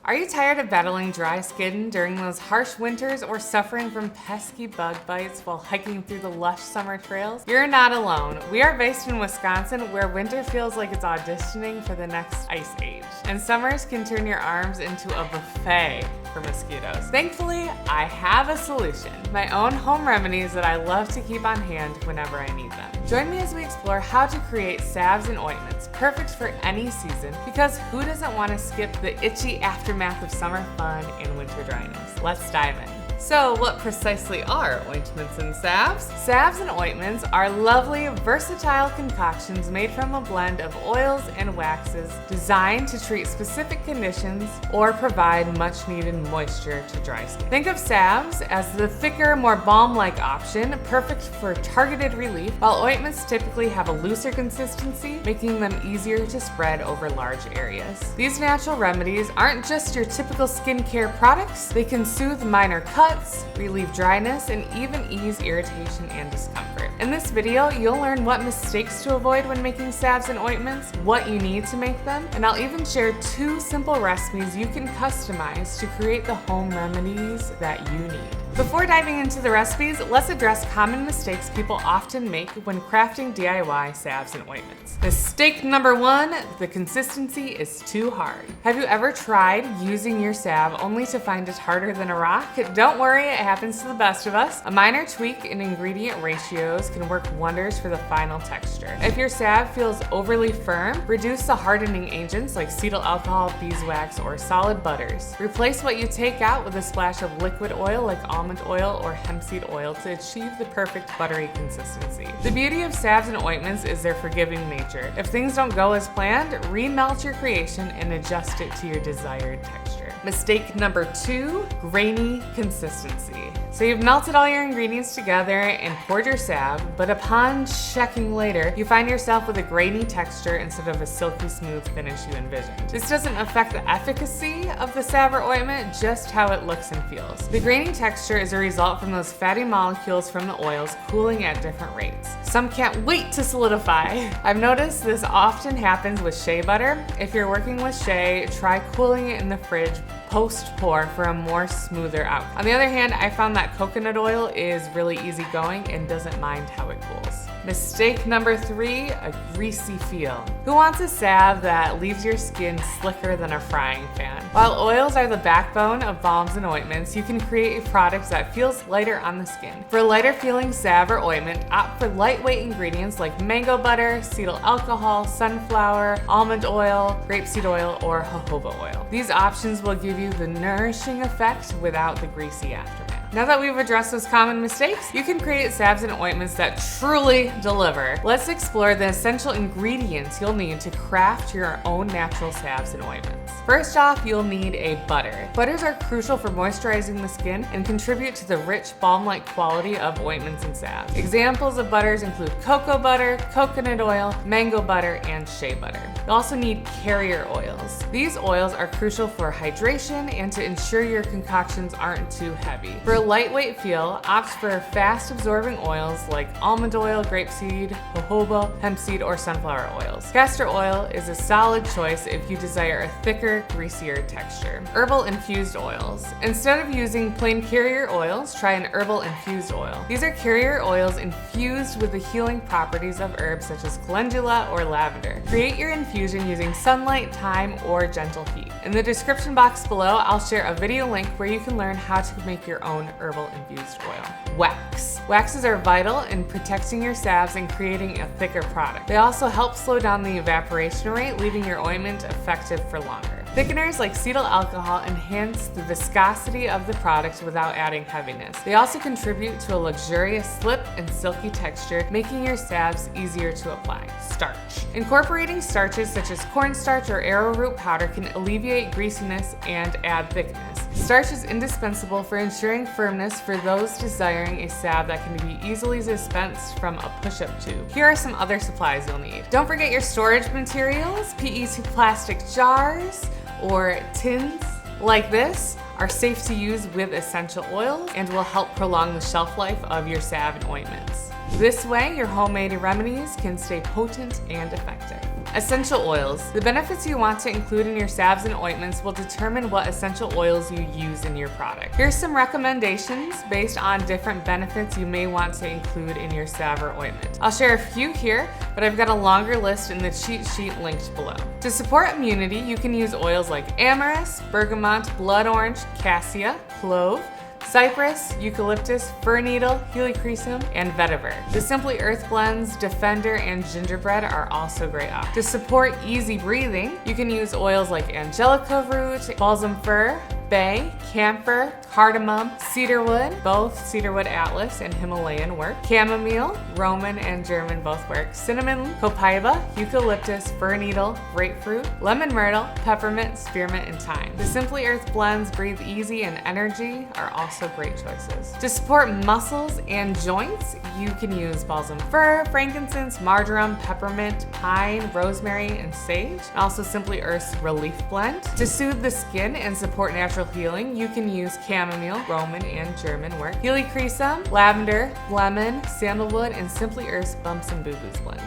Are you tired of battling dry skin during those harsh winters or suffering from pesky bug bites while hiking through the lush summer trails? You're not alone. We are based in Wisconsin, where winter feels like it's auditioning for the next ice age, and summers can turn your arms into a buffet for mosquitoes. Thankfully, I have a solution. My own home remedies that I love to keep on hand whenever I need them. Join me as we explore how to create salves and ointments perfect for any season, because who doesn't want to skip the itchy aftermath of summer fun and winter dryness? Let's dive in. So what precisely are ointments and salves? Salves and ointments are lovely, versatile concoctions made from a blend of oils and waxes designed to treat specific conditions or provide much needed moisture to dry skin. Think of salves as the thicker, more balm-like option, perfect for targeted relief, while ointments typically have a looser consistency, making them easier to spread over large areas. These natural remedies aren't just your typical skincare products. They can soothe minor cuts, relieve dryness, and even ease irritation and discomfort. In this video, you'll learn what mistakes to avoid when making salves and ointments, what you need to make them, and I'll even share 2 simple recipes you can customize to create the home remedies that you need. Before diving into the recipes, let's address common mistakes people often make when crafting DIY salves and ointments. Mistake number 1, the consistency is too hard. Have you ever tried using your salve only to find it harder than a rock? Don't worry, it happens to the best of us. A minor tweak in ingredient ratios can work wonders for the final texture. If your salve feels overly firm, reduce the hardening agents like cetyl alcohol, beeswax, or solid butters. Replace what you take out with a splash of liquid oil like almond oil or hemp seed oil to achieve the perfect buttery consistency. The beauty of salves and ointments is their forgiving nature. If things don't go as planned, remelt your creation and adjust it to your desired texture. Mistake number 2, grainy consistency. So you've melted all your ingredients together and poured your salve, but upon checking later, you find yourself with a grainy texture instead of a silky smooth finish you envisioned. This doesn't affect the efficacy of the salve or ointment, just how it looks and feels. The grainy texture is a result from those fatty molecules from the oils cooling at different rates. Some can't wait to solidify. I've noticed this often happens with shea butter. If you're working with shea, try cooling it in the fridge post-pour for a more smoother outcome. On the other hand, I found that coconut oil is really easygoing and doesn't mind how it cools. Mistake number 3, a greasy feel. Who wants a salve that leaves your skin slicker than a frying pan? While oils are the backbone of balms and ointments, you can create a product that feels lighter on the skin. For a lighter feeling salve or ointment, opt for lightweight ingredients like mango butter, cetyl alcohol, sunflower, almond oil, grapeseed oil, or jojoba oil. These options will give you the nourishing effect without the greasy aftermath. Now that we've addressed those common mistakes, you can create salves and ointments that truly deliver. Let's explore the essential ingredients you'll need to craft your own natural salves and ointments. First off, you'll need a butter. Butters are crucial for moisturizing the skin and contribute to the rich balm-like quality of ointments and salves. Examples of butters include cocoa butter, coconut oil, mango butter, and shea butter. You'll also need carrier oils. These oils are crucial for hydration and to ensure your concoctions aren't too heavy. For a lightweight feel, opt for fast-absorbing oils like almond oil, grapeseed, jojoba, hemp seed, or sunflower oils. Castor oil is a solid choice if you desire a thicker, greasier texture. Herbal infused oils. Instead of using plain carrier oils, try an herbal infused oil. These are carrier oils infused with the healing properties of herbs such as calendula or lavender. Create your infusion using sunlight, thyme, or gentle heat. In the description box below, I'll share a video link where you can learn how to make your own herbal infused oil. Wax. Waxes are vital in protecting your salves and creating a thicker product. They also help slow down the evaporation rate, leaving your ointment effective for longer. Thickeners like cetyl alcohol enhance the viscosity of the product without adding heaviness. They also contribute to a luxurious slip and silky texture, making your salves easier to apply. Starch. Incorporating starches such as cornstarch or arrowroot powder can alleviate greasiness and add thickness. Starch is indispensable for ensuring firmness for those desiring a salve that can be easily dispensed from a push-up tube. Here are some other supplies you'll need. Don't forget your storage materials. PET plastic jars or tins like this are safe to use with essential oils and will help prolong the shelf life of your salve and ointments. This way, your homemade remedies can stay potent and effective. Essential oils. The benefits you want to include in your salves and ointments will determine what essential oils you use in your product. Here's some recommendations based on different benefits you may want to include in your salve or ointment. I'll share a few here, but I've got a longer list in the cheat sheet linked below. To support immunity, you can use oils like amyris, bergamot, blood orange, cassia, clove, cypress, eucalyptus, fir needle, helichrysum, and vetiver. The Simply Earth blends, Defender, and gingerbread are also great options. To support easy breathing, you can use oils like angelica root, balsam fir, bay, camphor, cardamom, cedarwood, both cedarwood atlas and Himalayan work, chamomile, Roman and German both work, cinnamon, copaiba, eucalyptus, fir needle, grapefruit, lemon myrtle, peppermint, spearmint, and thyme. The Simply Earth blends Breathe Easy and Energy are also great choices. To support muscles and joints, you can use balsam fir, frankincense, marjoram, peppermint, pine, rosemary, and sage, and also Simply Earth's Relief Blend. To soothe the skin and support natural healing, you can use chamomile, Roman and German work, helichrysum, lavender, lemon, sandalwood, and Simply Earth's Bumps and Boo-Boos blend.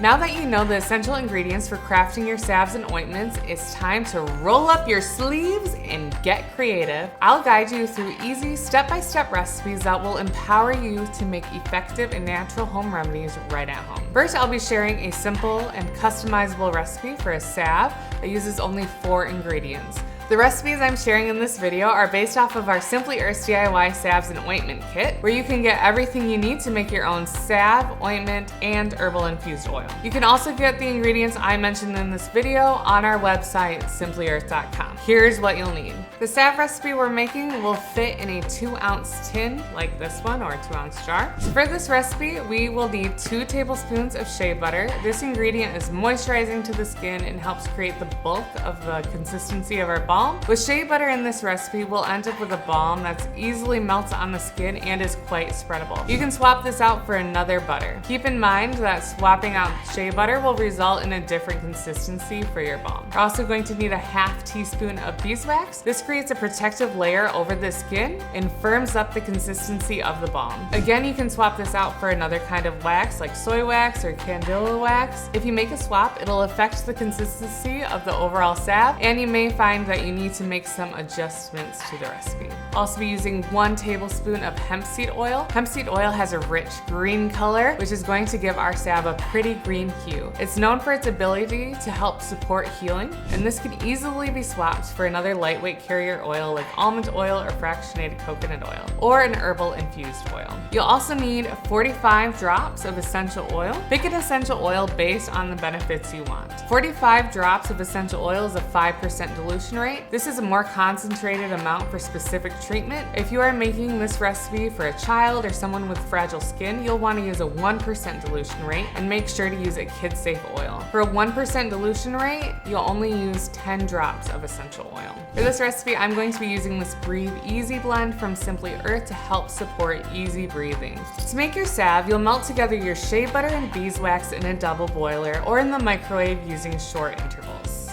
Now that you know the essential ingredients for crafting your salves and ointments, it's time to roll up your sleeves and get creative. I'll guide you through easy step-by-step recipes that will empower you to make effective and natural home remedies right at home. First, I'll be sharing a simple and customizable recipe for a salve that uses only 4 ingredients. The recipes I'm sharing in this video are based off of our Simply Earth DIY salves and ointment kit, where you can get everything you need to make your own salve, ointment, and herbal infused oil. You can also get the ingredients I mentioned in this video on our website, simplyearth.com. Here's what you'll need. The salve recipe we're making will fit in a 2-ounce tin like this one, or a 2-ounce jar. So for this recipe, we will need 2 tablespoons of shea butter. This ingredient is moisturizing to the skin and helps create the bulk of the consistency of our balm. With shea butter in this recipe, we'll end up with a balm that's easily melts on the skin and is quite spreadable. You can swap this out for another butter. Keep in mind that swapping out shea butter will result in a different consistency for your balm. We're also going to need a 1/2 teaspoon of beeswax. This creates a protective layer over the skin and firms up the consistency of the balm. Again, you can swap this out for another kind of wax like soy wax or candela wax. If you make a swap, it'll affect the consistency of the overall salve, and you may find that you need to make some adjustments to the recipe. I'll also be using 1 tablespoon of hemp seed oil. Hemp seed oil has a rich green color, which is going to give our salve a pretty green hue. It's known for its ability to help support healing, and this can easily be swapped for another lightweight carrier oil like almond oil or fractionated coconut oil, or an herbal infused oil. You'll also need 45 drops of essential oil. Pick an essential oil based on the benefits you want. 45 drops of essential oil is a 5% dilution rate. This is a more concentrated amount for specific treatment. If you are making this recipe for a child or someone with fragile skin, you'll want to use a 1% dilution rate, and make sure to use a kid-safe oil. For a 1% dilution rate, you'll only use 10 drops of essential oil. For this recipe, I'm going to be using this Breathe Easy blend from Simply Earth to help support easy breathing. To make your salve, you'll melt together your shea butter and beeswax in a double boiler or in the microwave using short intervals.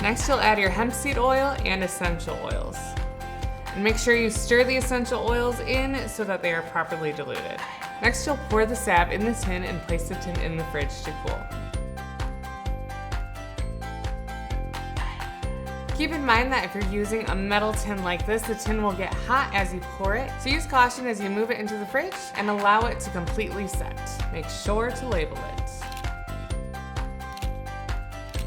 Next, you'll add your hemp seed oil and essential oils. And make sure you stir the essential oils in so that they are properly diluted. Next, you'll pour the salve in the tin and place the tin in the fridge to cool. Keep in mind that if you're using a metal tin like this, the tin will get hot as you pour it, so use caution as you move it into the fridge and allow it to completely set. Make sure to label it.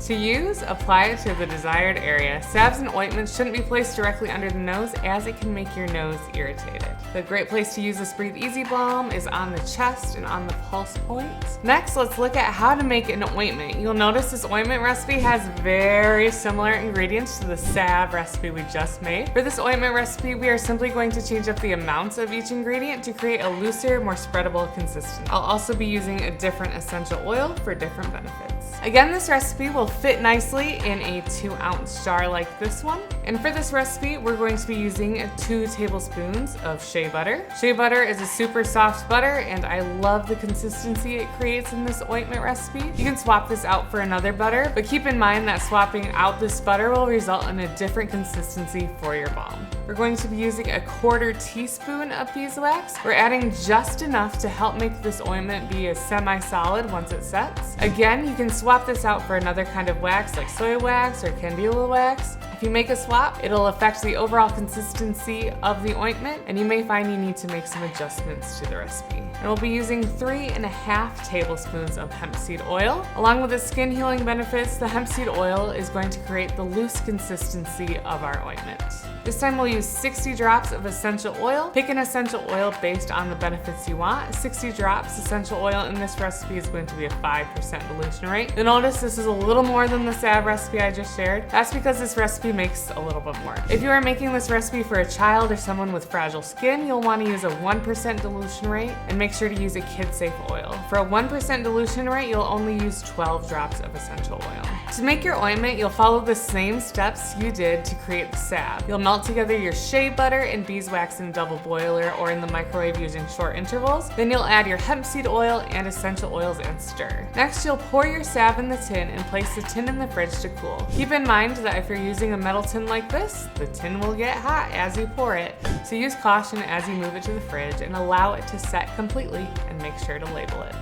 To use, apply it to the desired area. Salves and ointments shouldn't be placed directly under the nose, as it can make your nose irritated. The great place to use this Breathe Easy balm is on the chest and on the pulse points. Next, let's look at how to make an ointment. You'll notice this ointment recipe has very similar ingredients to the salve recipe we just made. For this ointment recipe, we are simply going to change up the amounts of each ingredient to create a looser, more spreadable consistency. I'll also be using a different essential oil for different benefits. Again, this recipe will fit nicely in a 2-ounce jar like this one. And for this recipe, we're going to be using 2 tablespoons of shea butter. Shea butter is a super soft butter, and I love the consistency it creates in this ointment recipe. You can swap this out for another butter, but keep in mind that swapping out this butter will result in a different consistency for your balm. We're going to be using a 1/4 teaspoon of beeswax. We're adding just enough to help make this ointment be a semi-solid once it sets. Again, you can swap this out for another kind of wax like soy wax or candela wax. If you make a swap, it'll affect the overall consistency of the ointment, and you may find you need to make some adjustments to the recipe. And we'll be using 3.5 tablespoons of hemp seed oil. Along with the skin healing benefits, the hemp seed oil is going to create the loose consistency of our ointment. This time we'll use 60 drops of essential oil. Pick an essential oil based on the benefits you want. 60 drops essential oil in this recipe is going to be a 5% dilution rate. You'll notice this is a little more than the salve recipe I just shared. That's because this recipe makes a little bit more. If you are making this recipe for a child or someone with fragile skin, you'll want to use a 1% dilution rate and make sure to use a kid-safe oil. For a 1% dilution rate, you'll only use 12 drops of essential oil. To make your ointment, you'll follow the same steps you did to create the salve. You'll melt together your shea butter and beeswax in a double boiler or in the microwave using short intervals. Then you'll add your hemp seed oil and essential oils and stir. Next, you'll pour your salve in the tin and place the tin in the fridge to cool. Keep in mind that if you're using a metal tin like this, the tin will get hot as you pour it, so use caution as you move it to the fridge and allow it to set completely, and make sure to label it.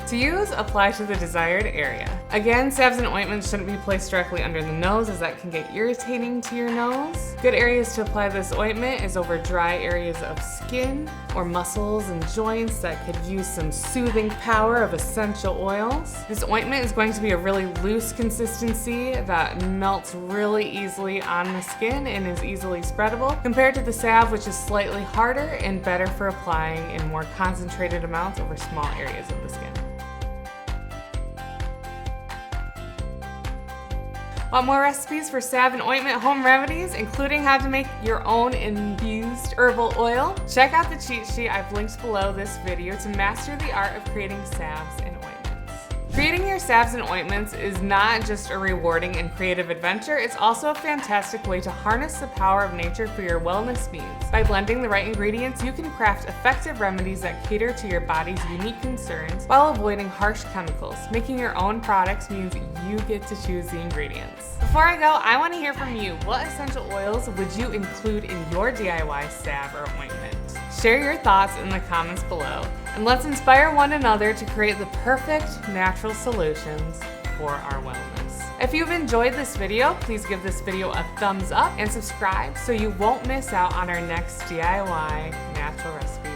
To use, apply to the desired area. Again, salves and ointments shouldn't be placed directly under the nose, as that can get irritating to your nose. Good areas to apply this ointment is over dry areas of skin or muscles and joints that could use some soothing power of essential oils. This ointment is going to be a really loose consistency that melts really easily on the skin and is easily spreadable, compared to the salve, which is slightly harder and better for applying in more concentrated amounts over small areas of the skin. Want more recipes for salve and ointment home remedies, including how to make your own infused herbal oil? Check out the cheat sheet I've linked below this video to master the art of creating salves and ointments. Creating your salves and ointments is not just a rewarding and creative adventure, it's also a fantastic way to harness the power of nature for your wellness needs. By blending the right ingredients, you can craft effective remedies that cater to your body's unique concerns while avoiding harsh chemicals. Making your own products means you get to choose the ingredients. Before I go, I want to hear from you. What essential oils would you include in your DIY salve or ointment? Share your thoughts in the comments below, and let's inspire one another to create the perfect natural solutions for our wellness. If you've enjoyed this video, please give this video a thumbs up and subscribe so you won't miss out on our next DIY natural recipe.